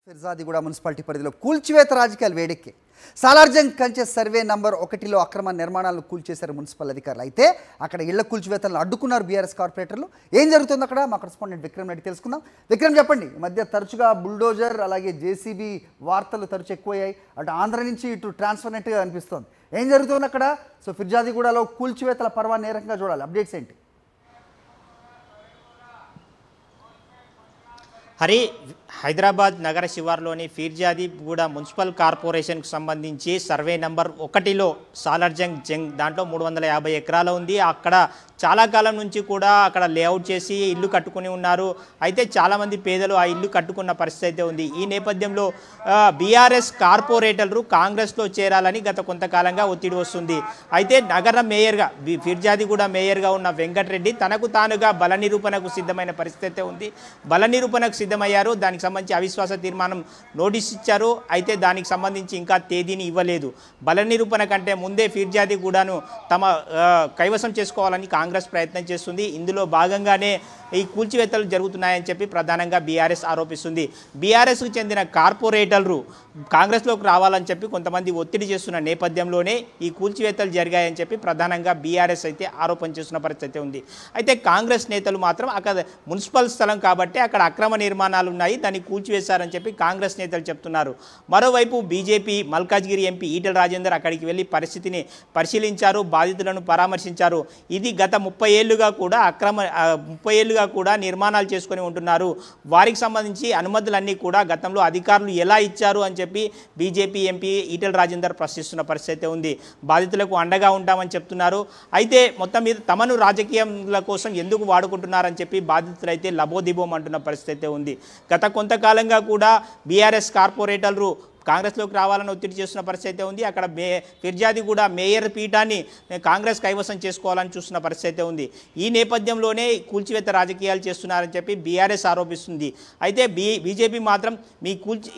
Peerzadiguda municipality పరిధిలో కూల్చివేత రాజకీయాలు వేడెక్కి సాలార్జంగ్ కంచె సర్వే నంబర్ 1లో అక్రమ నిర్మాణాలను కూల్చేశారు మున్సిపల్ అధికారులు. అయితే అక్కడ ఇళ్ల కూల్చివేతలను అడ్డుకున్నారు బీఆర్ఎస్ కార్పొరేటర్లు. ఏం జరుగుతుంది అక్కడ? మా కరెస్పాండెంట్ విక్రమ్ రెడ్డి తెలుసుకుందాం. విక్రమ్, చెప్పండి. ఈ మధ్య తరచుగా బుల్డోజర్ అలాగే జేసీబీ వార్తలు తరచు ఎక్కువయ్యాయి. అటు ఆంధ్ర నుంచి ఇటు ట్రాన్స్ఫర్నెట్గా అనిపిస్తోంది. ఏం జరుగుతుంది అక్కడ? సో ఫిర్జాదిగూడలో కూల్చివేతల పర్వాన్ని ఏ రకంగా చూడాలి? అప్డేట్స్ ఏంటి? హరి, హైదరాబాద్ నగర శివార్లోని ఫిర్జాదిగూడ మున్సిపల్ కార్పొరేషన్కు సంబంధించి సర్వే నంబర్ 1లో సాలార్జంగ్ దాంట్లో 350 ఎకరాలు ఉంది. అక్కడ చాలా కాలం నుంచి కూడా అక్కడ లేఅవుట్ చేసి ఇల్లు కట్టుకుని ఉన్నారు. అయితే చాలామంది పేదలు ఆ ఇల్లు కట్టుకున్న పరిస్థితి అయితే ఉంది. ఈ నేపథ్యంలో బీఆర్ఎస్ కార్పొరేటర్లు కాంగ్రెస్లో చేరాలని గత కొంతకాలంగా ఒత్తిడి వస్తుంది. అయితే నగర మేయర్గా ఫిర్జాదిగూడ మేయర్గా ఉన్న వెంకటరెడ్డి తనకు తానుగా బల నిరూపణకు సిద్ధమైన పరిస్థితి ఉంది. బల నిరూపణకు సిద్ధమయ్యారు. దానికి సంబంధించి అవిశ్వాస తీర్మానం నోటీస్ ఇచ్చారు. అయితే దానికి సంబంధించి ఇంకా తేదీని ఇవ్వలేదు. బల నిరూపణ కంటే ముందే ఫిర్జాదిగూడను తమ కైవసం చేసుకోవాలని కాంగ్రెస్ ప్రయత్నం చేస్తుంది. ఇందులో భాగంగానే ఈ కూల్చివేతలు జరుగుతున్నాయని చెప్పి ప్రధానంగా బీఆర్ఎస్ ఆరోపిస్తుంది. బీఆర్ఎస్కు చెందిన కార్పొరేటర్లు కాంగ్రెస్లోకి రావాలని చెప్పి కొంతమంది ఒత్తిడి చేస్తున్న నేపథ్యంలోనే ఈ కూల్చివేతలు జరిగాయని చెప్పి ప్రధానంగా బీఆర్ఎస్ అయితే ఆరోపణ చేస్తున్న పరిస్థితి ఉంది. అయితే కాంగ్రెస్ నేతలు మాత్రం అక్కడ మున్సిపల్ స్థలం కాబట్టి అక్కడ అక్రమ నిర్మాణాలు ఉన్నాయి, దాన్ని కూల్చివేశారని చెప్పి కాంగ్రెస్ నేతలు చెప్తున్నారు. మరోవైపు బీజేపీ మల్కాజ్గిరి ఎంపీ ఈటెల రాజేందర్ అక్కడికి వెళ్ళి పరిస్థితిని పరిశీలించారు, బాధితులను పరామర్శించారు. ఇది గత 30 ఏళ్లుగా కూడా నిర్మాణాలు చేసుకొని ఉంటున్నారు. వారికి సంబంధించి అనుమతులన్నీ కూడా గతంలో అధికారులు ఎలా ఇచ్చారు అని చెప్పి బీజేపీ ఎంపీ ఈటెల రాజేందర్ ప్రశ్నిస్తున్న పరిస్థితి ఉంది. బాధితులకు అండగా ఉంటామని చెప్తున్నారు. అయితే మొత్తం మీద తమను రాజకీయాల కోసం ఎందుకు వాడుకుంటున్నారని చెప్పి బాధితులు అయితే లబోదిబోం అంటున్న పరిస్థితి ఉంది. గత కొంతకాలంగా కూడా బీఆర్ఎస్ కార్పొరేటర్లు కాంగ్రెస్లోకి రావాలని ఒత్తిడి చేస్తున్న పరిస్థితి ఉంది. అక్కడ ఫిర్జాదిగూడ మేయర్ పీఠాన్ని కాంగ్రెస్ కైవసం చేసుకోవాలని చూస్తున్న పరిస్థితి ఉంది. ఈ నేపథ్యంలోనే కూల్చివేత రాజకీయాలు చేస్తున్నారని చెప్పి బీఆర్ఎస్ ఆరోపిస్తుంది. అయితే బీజేపీ మాత్రం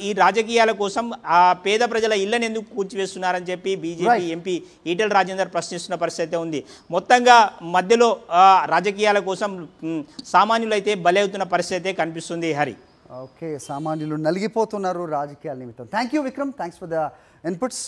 ఈ రాజకీయాల కోసం ఆ పేద ప్రజల ఇళ్లను ఎందుకు కూల్చివేస్తున్నారని చెప్పి బీజేపీ ఎంపీ ఈటెల రాజేందర్ ప్రశ్నిస్తున్న పరిస్థితి ఉంది. మొత్తంగా మధ్యలో రాజకీయాల కోసం సామాన్యులైతే బలవుతున్న పరిస్థితి కనిపిస్తుంది. హరి, ఓకే, సామాన్యులు నలిగిపోతున్నారు రాజకీయాల నిమిత్తం. Thank you Vikram, thanks for the inputs.